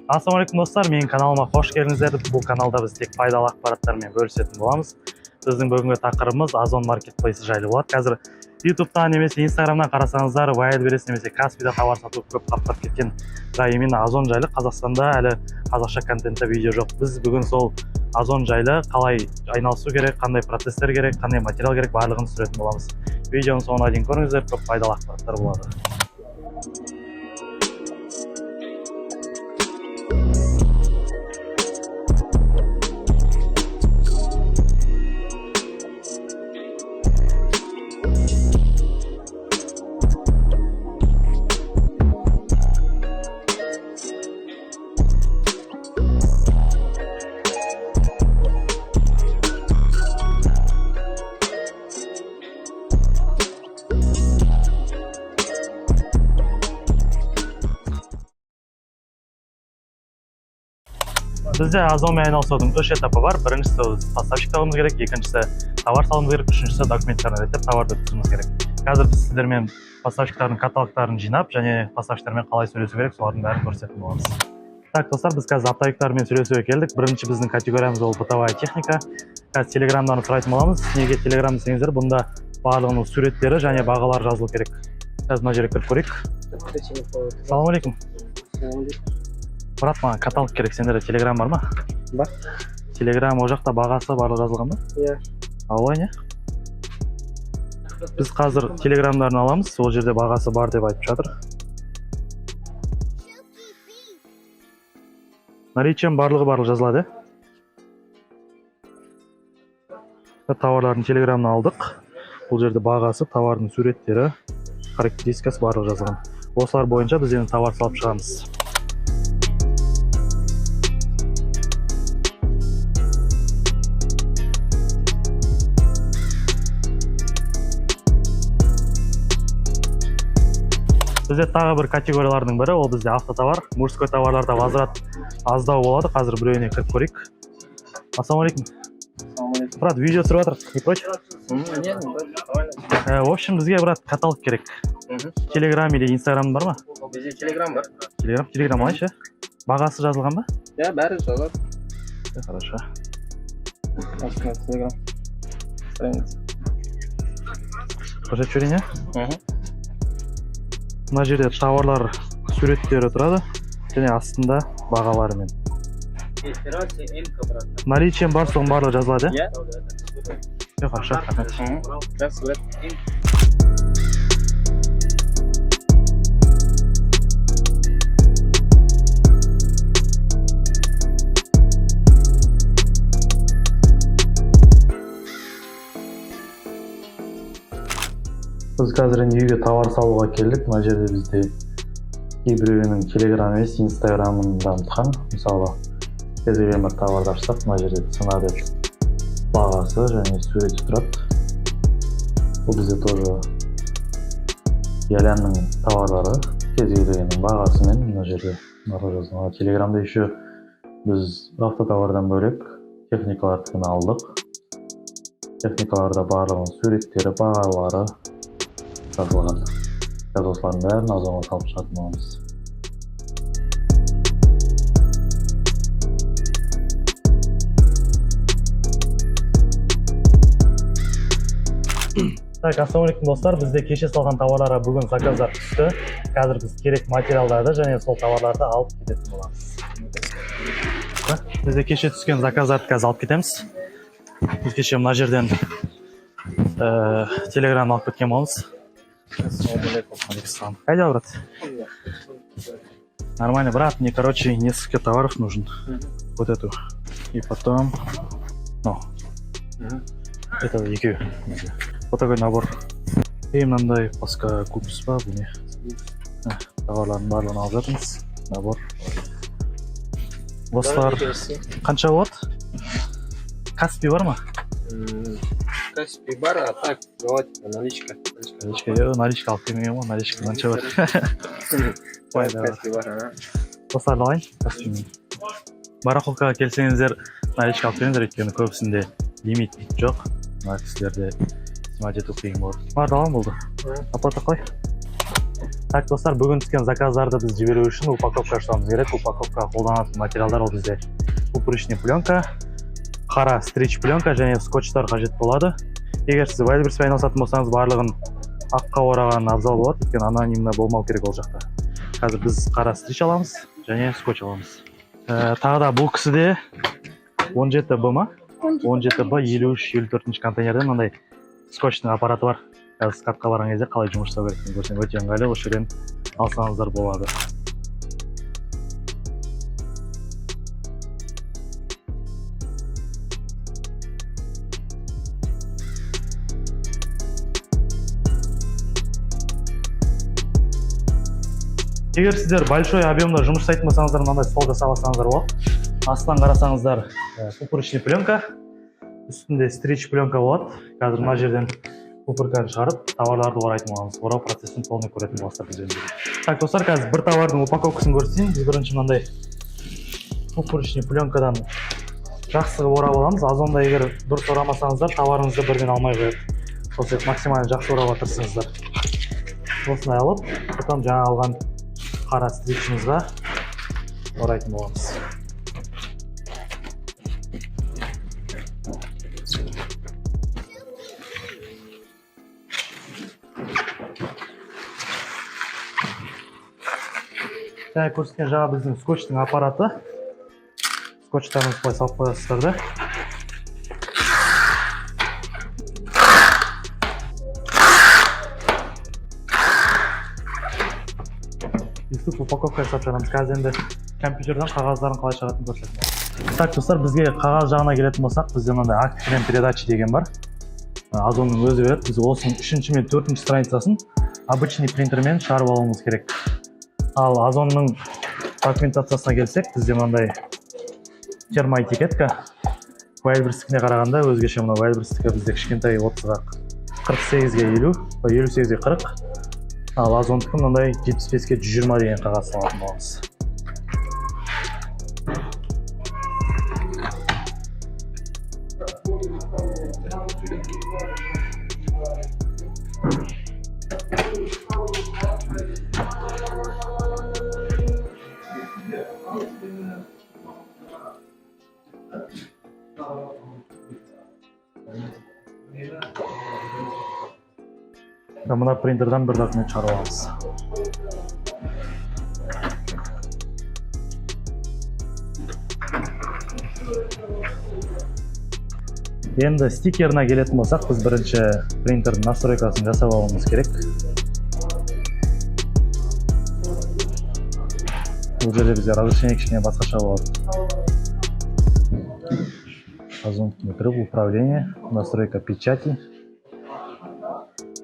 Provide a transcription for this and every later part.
Ассалаумалейкум достар, менің каналыма қош келдіңіздер. Бұл каналда біз тек пайдалы ақпараттармен бөлісетін боламыз. Біздің бүгінгі тақырыбымыз Озон маркетплейсі жайлы болады. Қазір ютубтан немесе инстаграмнан қарасаңыздар, Wildberries немесе Каспийда товар сату көп таптап кеткен жай именно Озон жайлы. Қазақстанда әлі қазақша контентте видео жоқ. Біз бүгін сол Озон жайлы қалай айналысу керек, қандай процесстер керек, қандай материал керек, барлығын түсіретін боламыз. Видеоның соңына дейін көріңіздер, көп пайдалы ақпараттар болады. Бізде Озонмен айналысудың үш этапы бар. Біріншісі поставщик табуымыз керек, екіншісі товар салуымыз керек, үшіншісі документтарын реттеп товарды өткізуіміз керек. Қазір біз сіздермен поставщиктардың каталогтарын жинап, және поставщиктермен қалай сөйлесу керек, солардың бәрін көрсететін боламыз. Так, достар, біз қазір оптовиктармен сөйлесуге келдік. Бірінші біздің категориямыз ол бытовая техника. Қазір телеграмдан сұрайтын боламыз. Неге телеграм десеңіздер, бұнда барлығының суреттері және бағалар жазылу керек. Қазір мына жерге кіріп көрейік. Ассалаумалейкум. Брат, маған каталог керек, сендерде телеграм бар ма? Бар. Телеграм ол жақта бағасы барлығы жазылған ба? Иә. Алай не? Біз қазір телеграмдарын аламыз, ол жерде бағасы бар деп айтып жатыр. Наличием барлығы жазылады. Товарлардың телеграмын алдық. Бұл жерде бағасы, товардың суреттері, характеристикасы барлығы жазылған. Осылар бойынша біз енді товар салып шығамыз. Бізде тағы бір категориялардың бірі, ол бізде автотовар. Мужской товарларда возврат аздау болады. Қазір біреуіне кіріп көрейік. Ассалаумалейкум. Ассалаумалейкум. Брат, видео түсіріп жатыр. Не прочь? В общем, бізге, брат, каталог керек. Телеграм или инстаграм бар ма? Бізде телеграм бар. Телеграм алайыншы. Бағасы жазылған ба? Иә, бәрі жазылады. Хорошо. Осыны телеграм. Страница. Көрсетіп жіберейін, иә? Мына жерде товарлар суреттері тұрады, және астында бағаларымен. Наличием бар, соның барлығы жазылады? Иә. Хорошо, рахмет. Жақсы, Біз қазір үйге товар салуға келдік. Мына жерде бізде кейбіреуінің телеграм емес, инстаграмында ұмытқан. Мысалы, кез келген бір товарды ашсақ, мына жерде цена деп бағасы және суреті тұрады. Бұл бізде тоже Ялянның товарлары, кез келгеннің бағасымен мына жерде жазылған. Телеграмда еще біз автотовардан бөлек техникаларды алдық. Техникаларда барлығының суреттері, бағалары жазылған. Қазір осылардың бәрін Озонға салып шығатын боламыз. Так, ассалаумалейкум достар, бізде кеше салған товарларға бүгін заказдар түсті. Қазір біз керек материалдарды және сол товарларды алып кететін боламыз. Бізде кеше түскен заказдарды қазір алып кетеміз. Біз кеше мына жерден телеграм алып кеткен боламыз. Александр. Хайда, брат. Нормально, брат. Мне, короче, несколько товаров нужен. Вот эту. И потом... Ну. Это екеу. Вот такой набор. И мынандай басқа купс па бұл не? Товарлардың барлығын алып жатырмыз. Набор. Осылар қанша болады? Каспий бар ма? Каспий бар, а так, давайте наличка. Наличка алып келмеген ғой, наличка қанша бар? Каспий бар, Достарды алайын, Каспиймен. Барахолкаға келсеңіздер, наличка алып келіңіздер, өйткені көбісінде лимит жоқ. Мына кісілерде снимать ету қиын болады. Барды алам болды. Оплата қалай? Так достар, бүгін түскен заказдарды біз жіберу үшін упаковка жасауымыз керек. Упаковка қолданатын материалдар ол бізде упрычный пленка, қара стрич пленка және скотчтар қажет болады. Егер сіз Wildberries айналысатын болсаңыз, барлығын аққа ораған абзал болады, өйткені анонимно болмау керек ол жақта. Қазір біз қара стрич аламыз және скотч аламыз. Тағы да бұл кісіде 17B ма? 17B 53-54 контейнерде мынандай скотчтың аппараты бар. Қазір скатқа барған кезде қалай жұмыс жасау керектігін көрсем, өте ыңғайлы, осы жерден алсаңыздар болады. Егер сіздер большой объемда жұмыс жасайтын болсаңыздар, мынандай стол жасап алсаңыздар болады. Астынан қарасаңыздар упрычный пленка, үстінде стрич пленка болады. Қазір мына жерден упрканы шығарып, товарларды орайтын боламыз. Орау процесін толық көретін боласыздар біз өздеріңіз. Так, достар, қазір бір товардың упаковкасын көрсетейін. Біз бірінші мынандай упрычный пленкадан жақсы орап аламыз. Озонда егер дұрыс орамасаңыздар, товарыңызды бірден алмай қояды. Осы максимально жақсы орауға тырысыңыздар. Осындай алып, потом жаңа алған қара стричімізға орайтын боламыз. Жаңа көрсеткен жаңа біздің скотчтың аппараты. Скотчтарымызды былай салып қоясыздар да. Үстіп упаковка жасап шығарамыз. Қазір енді компьютерден қағаздарын қалай шығатынын көрсетемін. Так, достар, бізге қағаз жағына келетін болсақ, бізде мынандай акт прем передача деген бар. Озонның өзі береді. Біз осының 3-ші мен 4-ші страницасын обычный принтермен шығарып алуымыз керек. Ал Озонның документациясына келсек, бізде мынандай термоэтикетка. Wildberries'тікіне қарағанда өзгеше. Мына Wildberries'тікі бізде кішкентай 30-ға 48-ге 50, 58-ге 40. Ал Озондікі мынандай 75-ге 120 деген қағаз салатын боламыз. Мына принтерден бір документ шығарып аламыз. Енді стикеріне келетін болсақ, біз бірінші принтердің настройкасын жасап алуымыз керек. Бұл жерде бізде разрешение кішкене басқаша болады. Озонкіне кіріп, управление, настройка печати.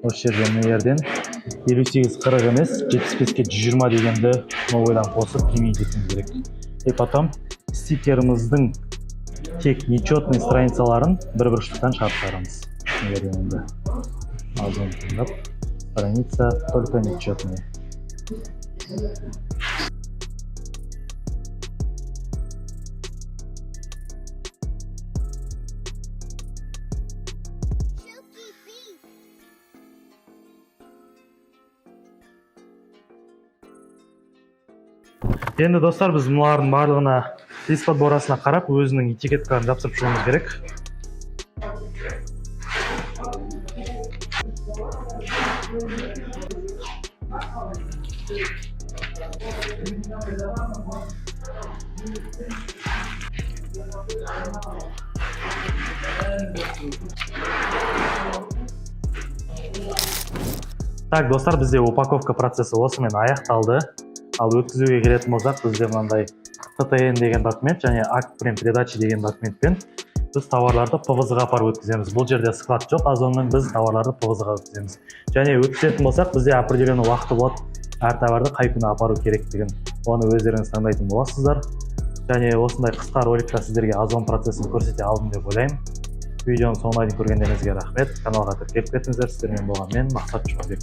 Осы жерден ерден 58-40 емес, 75-ке 120 дегенді новойдан қосып применить етуіміз керек. И потом стикеріміздің тек нечетный страницаларын бір-бір штуктан шығарып шығарамыз. Ерденімді Озон тыңдап, страница только нечетный. Енді достар, біз мұнлардың барлығына лист подборасына қарап, өзінің этикеткаларын жапсырып шығуымыз керек. Так, достар, бізде упаковка процесі осымен аяқталды. Ал өткізуге келетін болсақ, бізде мынандай TTN деген документ және акт прем передача деген документпен біз товарларды ПВЗ-ға апарып өткіземіз. Бұл жерде склад жоқ, Озонның біз товарларды ПВЗ-ға өткіземіз. Және өткізетін болсақ, бізде определенный уақыты болады, әр товарды қай күні апару керектігін. Оны өздеріңіз таңдайтын боласыздар. Және осындай қысқа роликта сіздерге Озон процесін көрсете алдым деп ойлаймын. Видеоның соңына дейін көргендеріңізге рахмет. Каналға тіркеліп кетіңіздер. Сіздермен болған мен Мақсат Жұмабек.